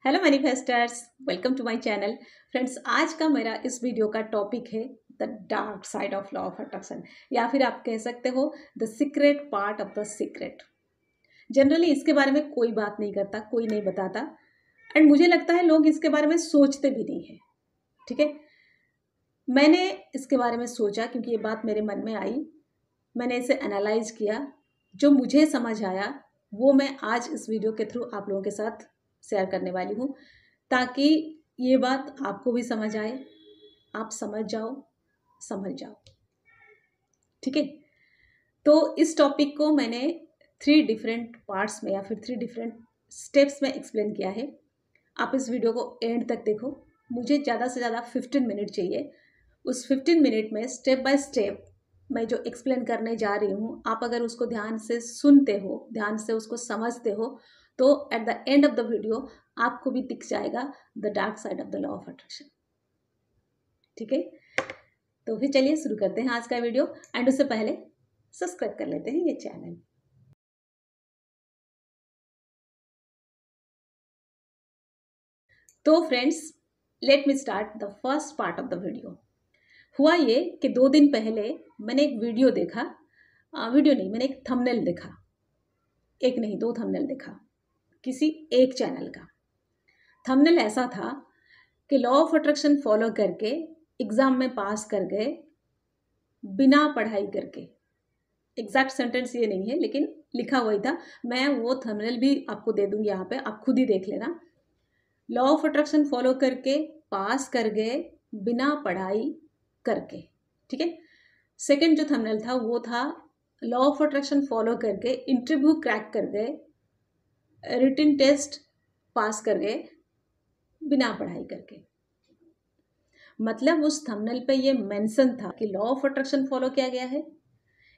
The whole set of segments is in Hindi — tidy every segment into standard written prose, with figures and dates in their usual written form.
Hello manifesters, welcome to my channel. Friends, आज का मेरा इस वीडियो का टॉपिक है the dark side of law of attraction, या फिर आप कह सकते हो the secret part of the secret. Generally इसके बारे में कोई बात नहीं करता, कोई नहीं बताता, एंड मुझे लगता है लोग इसके बारे में सोचते भी नहीं है। ठीक है, मैंने इसके बारे में सोचा क्योंकि ये बात मेरे मन में आई। मैंने इसे एनालाइज किया, जो मुझे समझ आया वो मैं आज इस वीडियो के थ्रू आप लोगों के साथ शेयर करने वाली हूँ, ताकि ये बात आपको भी समझ आए, आप समझ जाओ, समझ जाओ। ठीक है, तो इस टॉपिक को मैंने 3 डिफरेंट पार्ट्स में या फिर 3 डिफरेंट स्टेप्स में एक्सप्लेन किया है। आप इस वीडियो को एंड तक देखो। मुझे ज़्यादा से ज़्यादा 15 मिनट चाहिए। उस 15 मिनट में स्टेप बाय स्टेप मैं जो एक्सप्लेन करने जा रही हूँ, आप अगर उसको ध्यान से सुनते हो, ध्यान से उसको समझते हो, तो at the end of the video आपको भी दिख जाएगा the dark side of the law of attraction. ठीक है, तो फिर चलिए शुरू करते हैं आज का वीडियो। एंड उससे पहले सब्सक्राइब कर लेते हैं ये चैनल। तो friends, let me start the first part of the video. हुआ ये कि 2 दिन पहले मैंने एक वीडियो देखा, वीडियो नहीं, मैंने एक थंबनेल देखा। एक नहीं, 2 थंबनेल देखा किसी एक चैनल का। थंबनेल ऐसा था कि लॉ ऑफ अट्रैक्शन फॉलो करके एग्ज़ाम में पास कर गए बिना पढ़ाई करके। एग्जैक्ट सेंटेंस ये नहीं है, लेकिन लिखा वही था। मैं वो थंबनेल भी आपको दे दूंगी, यहाँ पे आप खुद ही देख लेना। लॉ ऑफ अट्रैक्शन फॉलो करके पास कर गए बिना पढ़ाई करके। ठीक है, सेकंड जो थंबनेल था वो था लॉ ऑफ अट्रैक्शन फॉलो करके इंटरव्यू क्रैक कर गए, रिटन टेस्ट पास कर गए बिना पढ़ाई करके। मतलब उस थंबनेल पे ये मेंशन था कि लॉ ऑफ अट्रैक्शन फॉलो किया गया है,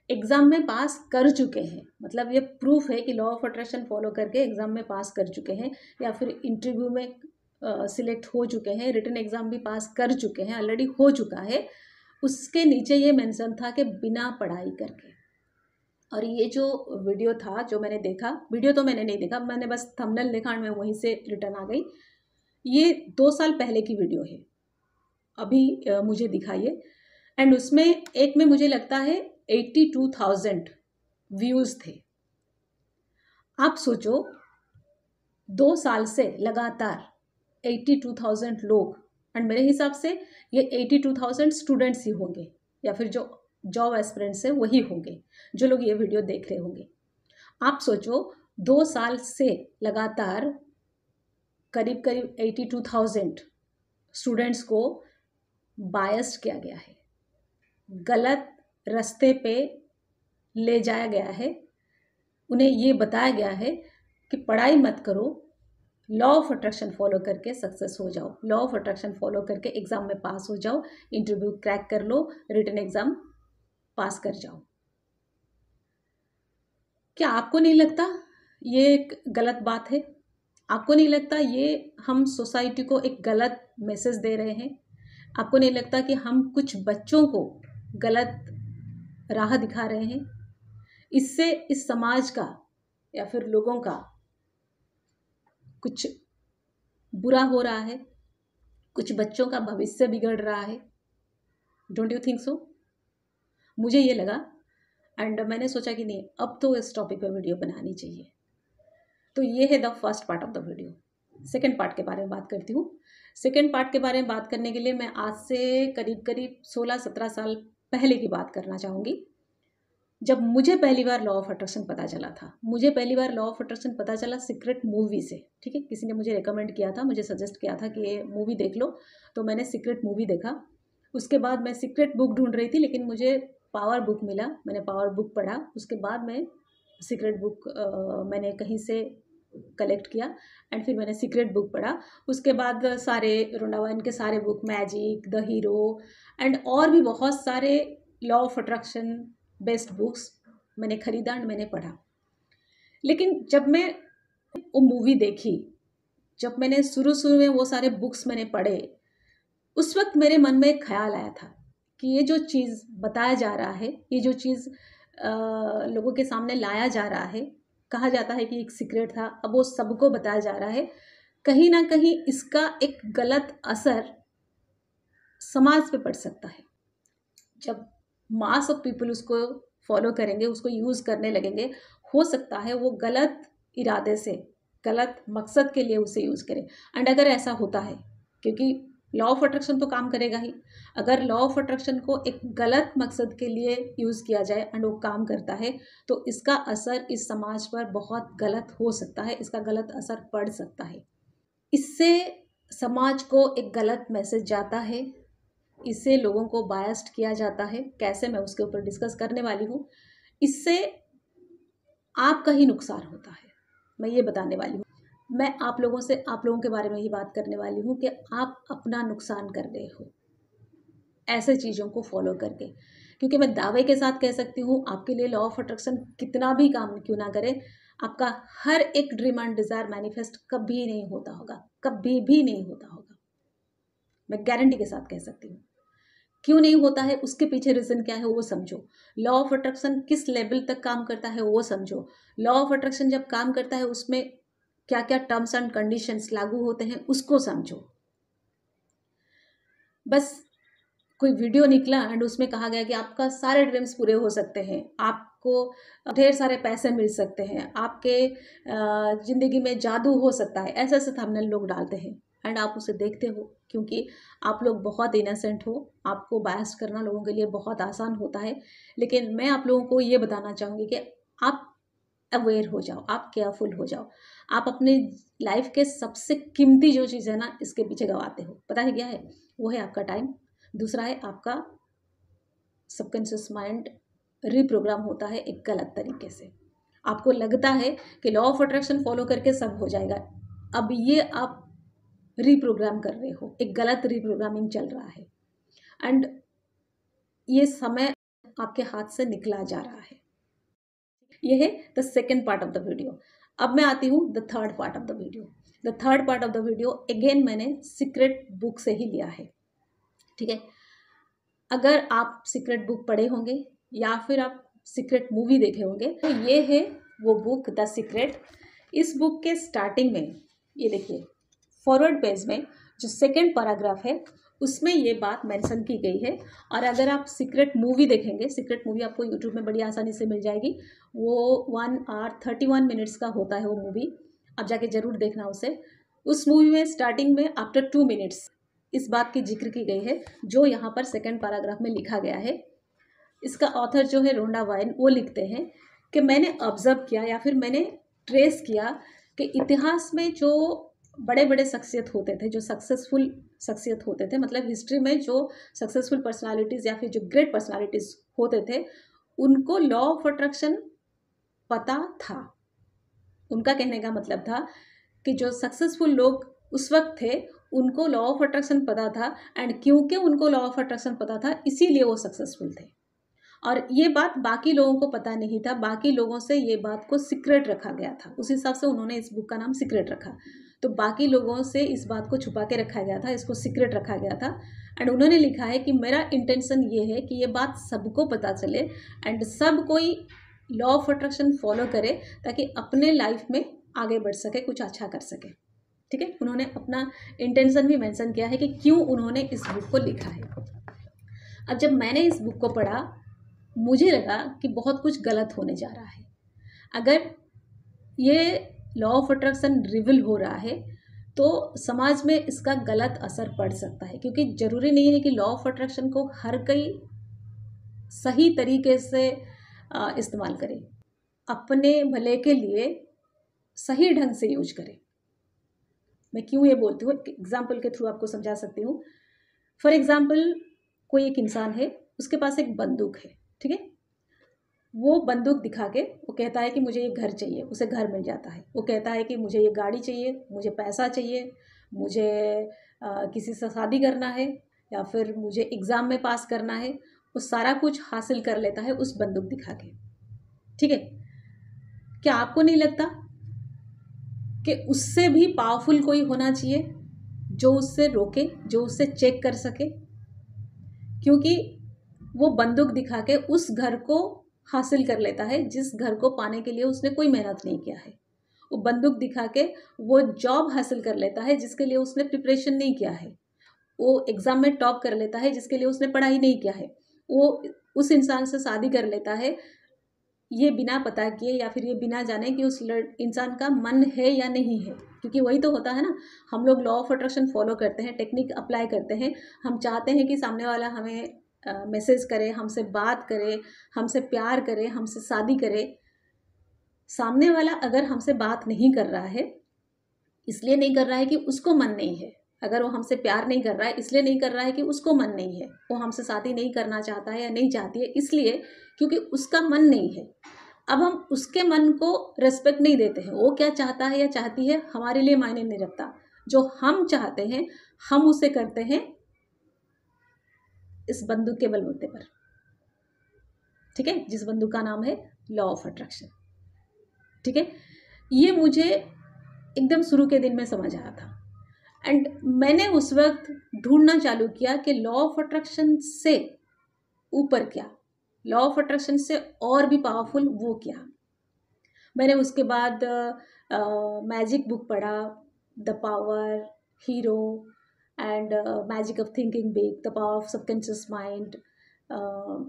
एग्जाम में पास कर चुके हैं। मतलब ये प्रूफ है कि लॉ ऑफ अट्रैक्शन फॉलो करके एग्जाम में पास कर चुके हैं, या फिर इंटरव्यू में सिलेक्ट हो चुके हैं, रिटन एग्जाम भी पास कर चुके हैं, ऑलरेडी हो चुका है। उसके नीचे ये मेंशन था कि बिना पढ़ाई करके। और ये जो वीडियो था, जो मैंने देखा, वीडियो तो मैंने नहीं देखा, मैंने बस थंबनेल देखा और मैं वहीं से रिटर्न आ गई। ये 2 साल पहले की वीडियो है, अभी मुझे दिखाइए। एंड उसमें एक में मुझे लगता है 82,000 व्यूज़ थे। आप सोचो, 2 साल से लगातार 82,000 लोग, एंड मेरे हिसाब से ये 82,000 स्टूडेंट्स ही होंगे, या फिर जो जॉब एस्पिरेंट्स है वही होंगे जो लोग ये वीडियो देख रहे होंगे। आप सोचो, 2 साल से लगातार करीब करीब 82,000 स्टूडेंट्स को बायस्ड किया गया है, गलत रास्ते पे ले जाया गया है। उन्हें ये बताया गया है कि पढ़ाई मत करो, लॉ ऑफ अट्रैक्शन फॉलो करके सक्सेस हो जाओ, लॉ ऑफ अट्रैक्शन फॉलो करके एग्ज़ाम में पास हो जाओ, इंटरव्यू क्रैक कर लो, रिटन एग्ज़ाम पास कर जाओ। क्या आपको नहीं लगता ये एक गलत बात है? आपको नहीं लगता ये हम सोसाइटी को एक गलत मैसेज दे रहे हैं? आपको नहीं लगता कि हम कुछ बच्चों को गलत राह दिखा रहे हैं? इससे इस समाज का या फिर लोगों का कुछ बुरा हो रहा है, कुछ बच्चों का भविष्य बिगड़ रहा है। Don't you think so? मुझे ये लगा, एंड मैंने सोचा कि नहीं, अब तो इस टॉपिक पर वीडियो बनानी चाहिए। तो ये है the first part of the video. Second part के बारे में बात करती हूँ। सेकेंड पार्ट के बारे में बात करने के लिए मैं आज से करीब करीब 16-17 साल पहले की बात करना चाहूँगी, जब मुझे पहली बार लॉ ऑफ अट्रैक्शन पता चला था। मुझे पहली बार लॉ ऑफ अट्रैक्शन पता चला सीक्रेट मूवी से। ठीक है, किसी ने मुझे रिकमेंड किया था, मुझे सजेस्ट किया था कि ये मूवी देख लो, तो मैंने सीक्रेट मूवी देखा। उसके बाद मैं सीक्रेट बुक ढूंढ रही थी, लेकिन मुझे पावर बुक मिला, मैंने पावर बुक पढ़ा। उसके बाद मैं सीक्रेट बुक मैंने कहीं से कलेक्ट किया, एंड फिर मैंने सीक्रेट बुक पढ़ा। उसके बाद सारे रोनावाइन के सारे book, magic, the hero, and और भी बहुत सारे law of attraction best books मैंने खरीदा एंड मैंने पढ़ा। लेकिन जब मैं वो मूवी देखी, जब मैंने शुरू में वो सारे बुक्स मैंने पढ़े, उस वक्त मेरे मन में एक ख्याल आया था कि ये जो चीज़ बताया जा रहा है, ये जो चीज़ लोगों के सामने लाया जा रहा है, कहा जाता है कि एक सीक्रेट था, अब वो सबको बताया जा रहा है, कहीं ना कहीं इसका एक गलत असर समाज पे पड़ सकता है। जब मास ऑफ पीपल उसको फॉलो करेंगे, उसको यूज़ करने लगेंगे, हो सकता है वो गलत इरादे से, गलत मकसद के लिए उसे यूज़ करें। एंड अगर ऐसा होता है, क्योंकि लॉ ऑफ अट्रैक्शन तो काम करेगा ही, अगर लॉ ऑफ अट्रैक्शन को एक गलत मकसद के लिए यूज़ किया जाए एंड वो काम करता है, तो इसका असर इस समाज पर बहुत गलत हो सकता है, इसका गलत असर पड़ सकता है। इससे समाज को एक गलत मैसेज जाता है, इससे लोगों को बायस्ड किया जाता है। कैसे, मैं उसके ऊपर डिस्कस करने वाली हूँ। इससे आपका ही नुकसान होता है, मैं ये बताने वाली हूँ। मैं आप लोगों के बारे में ही बात करने वाली हूँ कि आप अपना नुकसान कर रहे हो ऐसे चीज़ों को फॉलो करके। क्योंकि मैं दावे के साथ कह सकती हूँ, आपके लिए लॉ ऑफ अट्रैक्शन कितना भी काम क्यों ना करे, आपका हर एक ड्रीम एंड डिज़ायर मैनिफेस्ट कभी नहीं होता होगा, कभी भी नहीं होता होगा। मैं गारंटी के साथ कह सकती हूँ। क्यों नहीं होता है, उसके पीछे रीज़न क्या है वो समझो। लॉ ऑफ अट्रैक्शन किस लेवल तक काम करता है वो समझो। लॉ ऑफ अट्रैक्शन जब काम करता है उसमें क्या क्या टर्म्स एंड कंडीशंस लागू होते हैं उसको समझो। बस कोई वीडियो निकला एंड उसमें कहा गया कि आपका सारे ड्रीम्स पूरे हो सकते हैं, आपको ढेर सारे पैसे मिल सकते हैं, आपके ज़िंदगी में जादू हो सकता है, ऐसे ऐसे थंबनेल लोग डालते हैं एंड आप उसे देखते हो। क्योंकि आप लोग बहुत इनोसेंट हो, आपको बायस करना लोगों के लिए बहुत आसान होता है। लेकिन मैं आप लोगों को ये बताना चाहूँगी कि आप अवेयर हो जाओ, आप केयरफुल हो जाओ। आप अपने लाइफ के सबसे कीमती जो चीज़ है ना, इसके पीछे गंवाते हो। पता है क्या है? वो है आपका टाइम। दूसरा है आपका सबकॉन्शियस माइंड रिप्रोग्राम होता है एक गलत तरीके से। आपको लगता है कि लॉ ऑफ अट्रैक्शन फॉलो करके सब हो जाएगा, अब ये आप रिप्रोग्राम कर रहे हो, एक गलत रिप्रोग्रामिंग चल रहा है एंड ये समय आपके हाथ से निकला जा रहा है। ये है the second part of the video. अब मैं आती हूँ the third part of the video. The third part of the video again मैंने सीक्रेट बुक से ही लिया है, ठीक है। अगर आप सीक्रेट बुक पढ़े होंगे या फिर आप सीक्रेट मूवी देखे होंगे, तो ये है वो बुक द सीक्रेट। इस बुक के स्टार्टिंग में ये देखिए, फॉरवर्ड पेज में जो सेकेंड पैराग्राफ है उसमें ये बात मेंशन की गई है। और अगर आप सीक्रेट मूवी देखेंगे, सीक्रेट मूवी आपको यूट्यूब में बड़ी आसानी से मिल जाएगी, वो 1 आवर 31 मिनट्स का होता है वो मूवी, आप जाके ज़रूर देखना उसे। उस मूवी में स्टार्टिंग में आफ्टर 2 मिनट्स इस बात की जिक्र की गई है जो यहाँ पर सेकेंड पैराग्राफ में लिखा गया है। इसका ऑथर जो है रोंडा वाइन, वो लिखते हैं कि मैंने ऑब्जर्व किया या फिर मैंने ट्रेस किया कि इतिहास में जो बड़े बड़े शख्सियत होते थे, जो सक्सेसफुल शख्सियत होते थे, मतलब हिस्ट्री में जो सक्सेसफुल पर्सनालिटीज़ या फिर जो ग्रेट पर्सनालिटीज़ होते थे, उनको लॉ ऑफ अट्रैक्शन पता था। उनका कहने का मतलब था कि जो सक्सेसफुल लोग उस वक्त थे उनको लॉ ऑफ अट्रैक्शन पता था एंड क्योंकि उनको लॉ ऑफ अट्रैक्शन पता था इसीलिए वो सक्सेसफुल थे। और ये बात बाकी लोगों को पता नहीं था, बाकी लोगों से ये बात को सीक्रेट रखा गया था। उस हिसाब से उन्होंने इस बुक का नाम सीक्रेट रखा। तो बाकी लोगों से इस बात को छुपा के रखा गया था, इसको सीक्रेट रखा गया था। एंड उन्होंने लिखा है कि मेरा इंटेंशन ये है कि ये बात सबको पता चले एंड सब कोई लॉ ऑफ अट्रैक्शन फॉलो करे ताकि अपने लाइफ में आगे बढ़ सके, कुछ अच्छा कर सके, ठीक है। उन्होंने अपना इंटेंशन भी मेंशन किया है कि क्यों उन्होंने इस बुक को लिखा है। अब जब मैंने इस बुक को पढ़ा, मुझे लगा कि बहुत कुछ गलत होने जा रहा है। अगर ये लॉ ऑफ अट्रैक्शन रिवील हो रहा है तो समाज में इसका गलत असर पड़ सकता है, क्योंकि ज़रूरी नहीं है कि लॉ ऑफ अट्रैक्शन को हर कोई सही तरीके से इस्तेमाल करे, अपने भले के लिए सही ढंग से यूज करे। मैं क्यों ये बोलती हूँ, एग्जाम्पल के थ्रू आपको समझा सकती हूँ। फॉर एग्जाम्पल, कोई एक इंसान है, उसके पास एक बंदूक है, ठीक है। वो बंदूक दिखा के वो कहता है कि मुझे ये घर चाहिए, उसे घर मिल जाता है। वो कहता है कि मुझे ये गाड़ी चाहिए, मुझे पैसा चाहिए, मुझे किसी से शादी करना है या फिर मुझे एग्ज़ाम में पास करना है। वो सारा कुछ हासिल कर लेता है उस बंदूक दिखा के, ठीक है। क्या आपको नहीं लगता कि उससे भी पावरफुल कोई होना चाहिए जो उससे रोके, जो उससे चेक कर सके? क्योंकि वो बंदूक दिखा के उस घर को हासिल कर लेता है जिस घर को पाने के लिए उसने कोई मेहनत नहीं किया है। वो बंदूक दिखा के वो जॉब हासिल कर लेता है जिसके लिए उसने प्रिपरेशन नहीं किया है, वो एग्ज़ाम में टॉप कर लेता है जिसके लिए उसने पढ़ाई नहीं किया है, वो उस इंसान से शादी कर लेता है ये बिना पता किए या फिर ये बिना जाने कि उस इंसान का मन है या नहीं है। क्योंकि वही तो होता है ना, हम लोग लॉ ऑफ अट्रैक्शन फॉलो करते हैं, टेक्निक अप्लाई करते हैं, हम चाहते हैं कि सामने वाला हमें मैसेज करे, हमसे बात करे, हमसे प्यार करे, हमसे शादी करे। सामने वाला अगर हमसे बात नहीं कर रहा है इसलिए नहीं कर रहा है कि उसको मन नहीं है, अगर वो हमसे प्यार नहीं कर रहा है इसलिए नहीं कर रहा है कि उसको मन नहीं है, वो हमसे शादी नहीं करना चाहता है या नहीं चाहती है इसलिए क्योंकि उसका मन नहीं है। अब हम उसके मन को रेस्पेक्ट नहीं देते हैं, वो क्या चाहता है या चाहती है हमारे लिए मायने नहीं रखता, जो हम चाहते हैं हम उसे करते हैं इस बंदूक के बलबूते पर, ठीक है, जिस बंदूक का नाम है लॉ ऑफ अट्रैक्शन। ठीक है, ये मुझे एकदम शुरू के दिन में समझ आया था एंड मैंने उस वक्त ढूंढना चालू किया कि लॉ ऑफ अट्रैक्शन से ऊपर क्या, लॉ ऑफ अट्रैक्शन से और भी पावरफुल वो क्या। मैंने उसके बाद मैजिक बुक पढ़ा, the power, hero and magic of thinking big, the power of subconscious mind,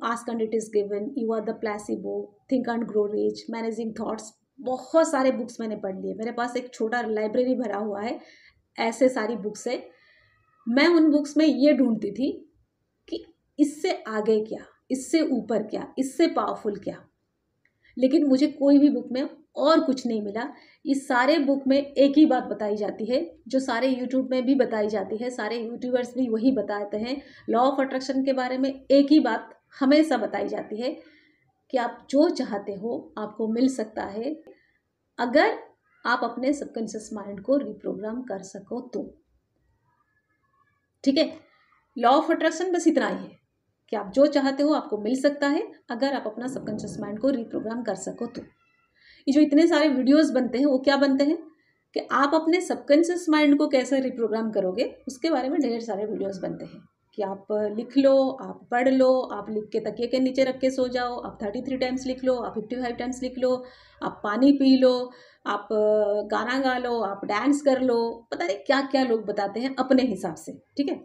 ask and it is given, you are the placebo, think and grow rich, managing thoughts. बहुत सारे बुक्स मैंने पढ़ लिए, मेरे पास एक छोटा लाइब्रेरी भरा हुआ है, ऐसे सारी बुक्स है। मैं उन बुक्स में ये ढूंढती थी कि इससे आगे क्या, इससे ऊपर क्या, इससे पावरफुल क्या, लेकिन मुझे कोई भी बुक में और कुछ नहीं मिला। इस सारे बुक में एक ही बात बताई जाती है जो सारे यूट्यूब में भी बताई जाती है, सारे यूट्यूबर्स भी वही बताते हैं। लॉ ऑफ अट्रैक्शन के बारे में एक ही बात हमेशा बताई जाती है कि आप जो चाहते हो आपको मिल सकता है अगर आप अपने सबकॉन्शियस माइंड को रिप्रोग्राम कर सको तो। ठीक है, लॉ ऑफ अट्रैक्शन बस इतना ही है कि आप जो चाहते हो आपको मिल सकता है अगर आप अपना सबकॉन्शियस माइंड को रिप्रोग्राम कर सको तो। ये जो इतने सारे वीडियोस बनते हैं वो क्या बनते हैं कि आप अपने सबकॉन्शियस माइंड को कैसे रिप्रोग्राम करोगे उसके बारे में ढेर सारे वीडियोस बनते हैं कि आप लिख लो, आप पढ़ लो, आप लिख के तकिए के नीचे रख के सो जाओ, आप 33 टाइम्स लिख लो, आप 55 टाइम्स लिख लो, आप पानी पी लो, आप गाना गा लो, आप डांस कर लो, पता नहीं क्या क्या लोग बताते हैं अपने हिसाब से। ठीक है,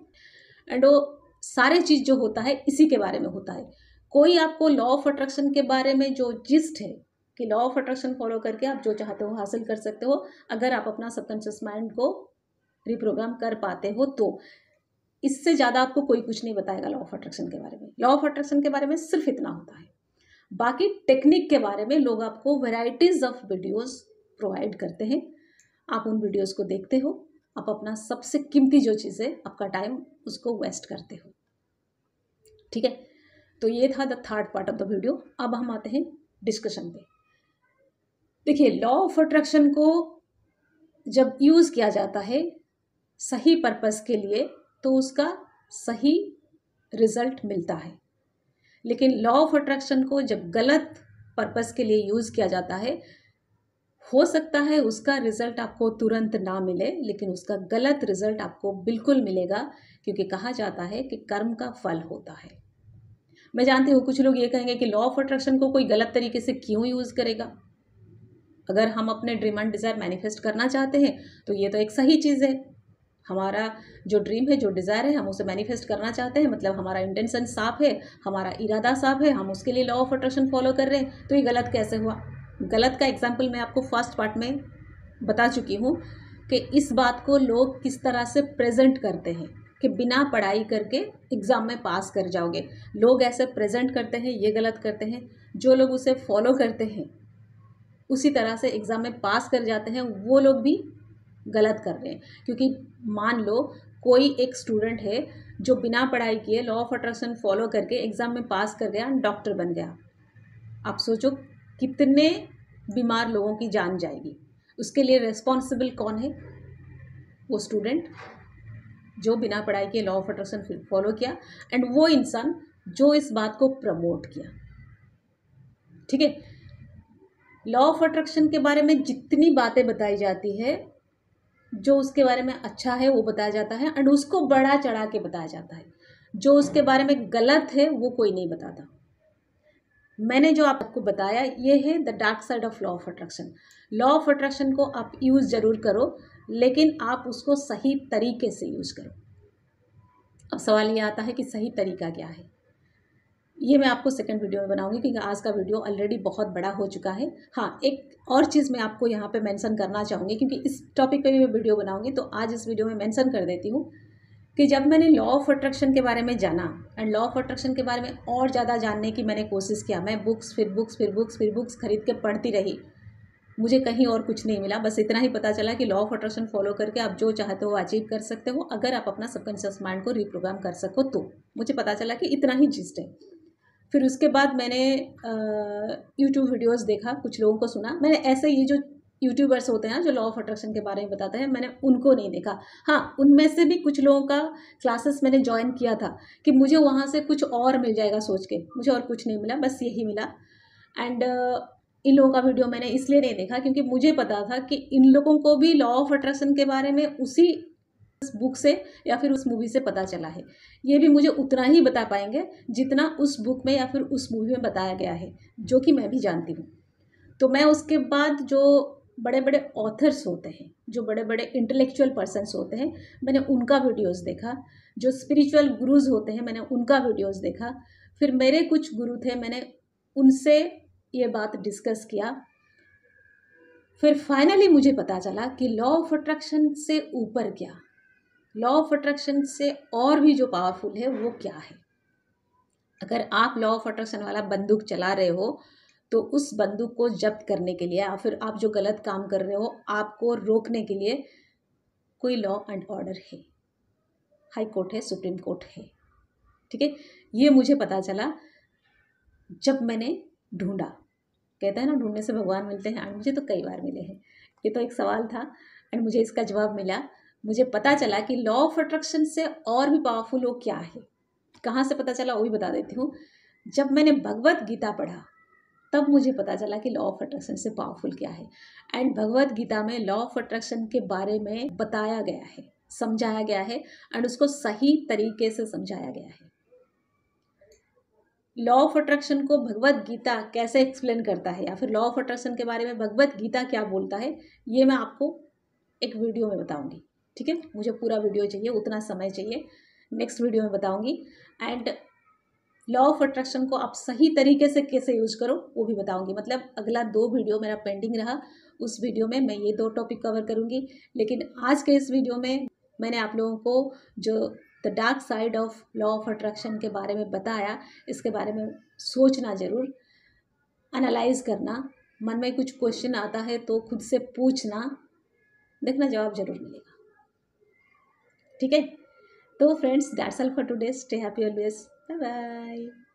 एंड वो सारे चीज़ जो होता है इसी के बारे में होता है। कोई आपको लॉ ऑफ अट्रैक्शन के बारे में जो जिस्ट है कि लॉ ऑफ अट्रैक्शन फॉलो करके आप जो चाहते हो हासिल कर सकते हो अगर आप अपना सबकॉन्शियस माइंड को रिप्रोग्राम कर पाते हो तो, इससे ज़्यादा आपको कोई कुछ नहीं बताएगा लॉ ऑफ अट्रैक्शन के बारे में। लॉ ऑफ अट्रैक्शन के बारे में सिर्फ इतना होता है, बाकी टेक्निक के बारे में लोग आपको वैरायटीज़ ऑफ वीडियोस प्रोवाइड करते हैं, आप उन वीडियोस को देखते हो, आप अपना सबसे कीमती जो चीज़ है आपका टाइम उसको वेस्ट करते हो। ठीक है, तो ये था the third part of the video. अब हम आते हैं डिस्कशन पे। देखिए, लॉ ऑफ अट्रैक्शन को जब यूज़ किया जाता है सही पर्पस के लिए तो उसका सही रिजल्ट मिलता है, लेकिन लॉ ऑफ अट्रैक्शन को जब गलत पर्पस के लिए यूज़ किया जाता है हो सकता है उसका रिजल्ट आपको तुरंत ना मिले, लेकिन उसका गलत रिजल्ट आपको बिल्कुल मिलेगा, क्योंकि कहा जाता है कि कर्म का फल होता है। मैं जानती हूँ कुछ लोग ये कहेंगे कि लॉ ऑफ अट्रैक्शन को कोई गलत तरीके से क्यों यूज़ करेगा। अगर हम अपने ड्रीम एंड डिज़ायर मैनिफेस्ट करना चाहते हैं तो ये तो एक सही चीज़ है। हमारा जो ड्रीम है, जो डिज़ायर है, हम उसे मैनिफेस्ट करना चाहते हैं, मतलब हमारा इंटेंशन साफ है, हमारा इरादा साफ है, हम उसके लिए लॉ ऑफ अट्रैक्शन फॉलो कर रहे हैं, तो ये गलत कैसे हुआ। गलत का एग्जाम्पल मैं आपको फर्स्ट पार्ट में बता चुकी हूँ कि इस बात को लोग किस तरह से प्रेजेंट करते हैं कि बिना पढ़ाई करके एग्ज़ाम में पास कर जाओगे। लोग ऐसे प्रेजेंट करते हैं, ये गलत करते हैं। जो लोग उसे फॉलो करते हैं उसी तरह से एग्ज़ाम में पास कर जाते हैं, वो लोग भी गलत कर रहे हैं। क्योंकि मान लो कोई एक स्टूडेंट है जो बिना पढ़ाई किए लॉ ऑफ अट्रैक्शन फॉलो करके एग्ज़ाम में पास कर गया, डॉक्टर बन गया। आप सोचो कितने बीमार लोगों की जान जाएगी। उसके लिए रिस्पॉन्सिबल कौन है? वो स्टूडेंट जो बिना पढ़ाई के लॉ ऑफ अट्रैक्शन फॉलो किया, एंड वो इंसान जो इस बात को प्रमोट किया। ठीक है, लॉ ऑफ अट्रैक्शन के बारे में जितनी बातें बताई जाती है, जो उसके बारे में अच्छा है वो बताया जाता है, एंड उसको बढ़ा चढ़ा के बताया जाता है। जो उसके बारे में गलत है वो कोई नहीं बताता। मैंने जो आपको बताया ये है the dark side of law of attraction. Law of attraction को आप यूज़ ज़रूर करो, लेकिन आप उसको सही तरीके से यूज़ करो। अब सवाल ये आता है कि सही तरीका क्या है। ये मैं आपको सेकंड वीडियो में बनाऊंगी, क्योंकि आज का वीडियो ऑलरेडी बहुत बड़ा हो चुका है। हाँ, एक और चीज़ मैं आपको यहाँ पे मेंशन करना चाहूँगी, क्योंकि इस टॉपिक पे भी मैं वीडियो बनाऊंगी, तो आज इस वीडियो में मेंशन कर देती हूँ कि जब मैंने लॉ ऑफ अट्रैक्शन के बारे में जाना एंड लॉ ऑफ अट्रैक्शन के बारे में और ज़्यादा जानने की मैंने कोशिश किया, मैं बुक्स फिर बुक्स फिर बुक्स फिर बुक्स खरीद के पढ़ती रही, मुझे कहीं और कुछ नहीं मिला। बस इतना ही पता चला कि लॉ ऑफ अट्रैक्शन फॉलो करके आप जो चाहते हो अचीव कर सकते हो, अगर आप अपना सबकॉन्शियस माइंड को रिप्रोग्राम कर सको तो। मुझे पता चला कि इतना ही चीज़ है। फिर उसके बाद मैंने यूट्यूब वीडियोस देखा, कुछ लोगों को सुना। मैंने ऐसे ये जो यूट्यूबर्स होते हैं जो लॉ ऑफ अट्रैक्शन के बारे में बताते हैं, मैंने उनको नहीं देखा। हाँ, उनमें से भी कुछ लोगों का क्लासेस मैंने ज्वाइन किया था कि मुझे वहाँ से कुछ और मिल जाएगा सोच के, मुझे और कुछ नहीं मिला, बस यही मिला। एंड इन लोगों का वीडियो मैंने इसलिए नहीं देखा क्योंकि मुझे पता था कि इन लोगों को भी लॉ ऑफ अट्रैक्शन के बारे में उसी बुक से या फिर उस मूवी से पता चला है। ये भी मुझे उतना ही बता पाएंगे जितना उस बुक में या फिर उस मूवी में बताया गया है, जो कि मैं भी जानती हूँ। तो मैं उसके बाद जो बड़े बड़े ऑथर्स होते हैं, जो बड़े बड़े इंटेलेक्चुअल पर्सन्स होते हैं, मैंने उनका वीडियोस देखा। जो स्पिरिचुअल गुरुज होते हैं, मैंने उनका वीडियोस देखा। फिर मेरे कुछ गुरु थे, मैंने उनसे ये बात डिस्कस किया। फिर फाइनली मुझे पता चला कि लॉ ऑफ अट्रैक्शन से ऊपर क्या, लॉ ऑफ अट्रैक्शन से और भी जो पावरफुल है वो क्या है। अगर आप लॉ ऑफ अट्रैक्शन वाला बंदूक चला रहे हो तो उस बंदूक को जब्त करने के लिए या फिर आप जो गलत काम कर रहे हो आपको रोकने के लिए कोई लॉ एंड ऑर्डर है, हाई कोर्ट है, सुप्रीम कोर्ट है। ठीक है, ये मुझे पता चला जब मैंने ढूंढा। कहता है ना, ढूंढने से भगवान मिलते हैं, और मुझे तो कई बार मिले हैं। ये तो एक सवाल था एंड मुझे इसका जवाब मिला। मुझे पता चला कि लॉ ऑफ अट्रैक्शन से और भी पावरफुल वो क्या है। कहाँ से पता चला वो भी बता देती हूँ। जब मैंने भगवत गीता पढ़ा तब मुझे पता चला कि लॉ ऑफ अट्रैक्शन से पावरफुल क्या है। एंड भगवत गीता में लॉ ऑफ अट्रैक्शन के बारे में बताया गया है, समझाया गया है एंड उसको सही तरीके से समझाया गया है। लॉ ऑफ अट्रैक्शन को भगवत गीता कैसे एक्सप्लेन करता है या फिर लॉ ऑफ अट्रैक्शन के बारे में भगवत गीता क्या बोलता है, ये मैं आपको एक वीडियो में बताऊंगी। ठीक है, मुझे पूरा वीडियो चाहिए, उतना समय चाहिए, नेक्स्ट वीडियो में बताऊंगी। एंड लॉ ऑफ अट्रैक्शन को आप सही तरीके से कैसे यूज करो वो भी बताऊंगी। मतलब अगला 2 वीडियो मेरा पेंडिंग रहा, उस वीडियो में मैं ये 2 टॉपिक कवर करूंगी। लेकिन आज के इस वीडियो में मैंने आप लोगों को जो the dark side of law of attraction के बारे में बताया, इसके बारे में सोचना ज़रूर, एनालाइज करना। मन में कुछ क्वेश्चन आता है तो खुद से पूछना, देखना जवाब जरूर मिलेगा। ठीक है, तो friends that's all for today. Stay happy always, bye bye.